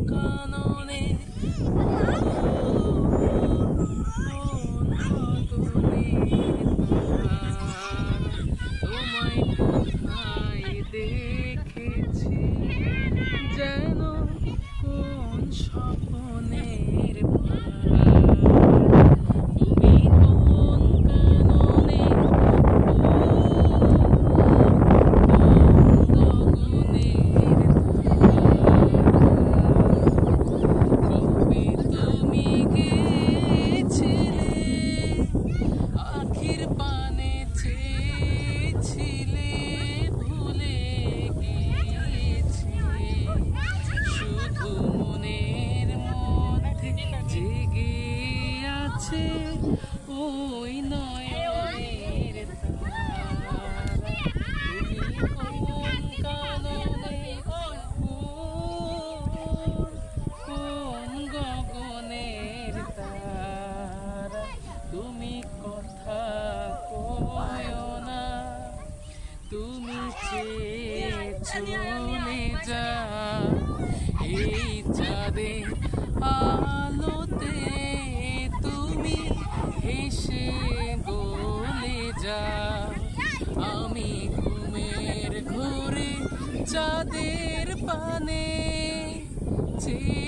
কাননে তোমায় কোথায় দেখেছি যেন কোন স্বপ্নের তুমি কোন কাননে কবে তুমি গেছিলে আখির পানে চেয়েছিলে ভুলে গিয়েছি শুধু মনের মধ্যে জেগে আছে ওই নয়নের তারা তুমি কোন কাননে কোন গগনের তারা তুমি কথা কয়ো না তুমি চেয়ে চলে যা এই চাঁদের আলোতে তুমি হেসে গলে যা আমি ঘুমের ঘোরে চাঁদের পানে চেয়ে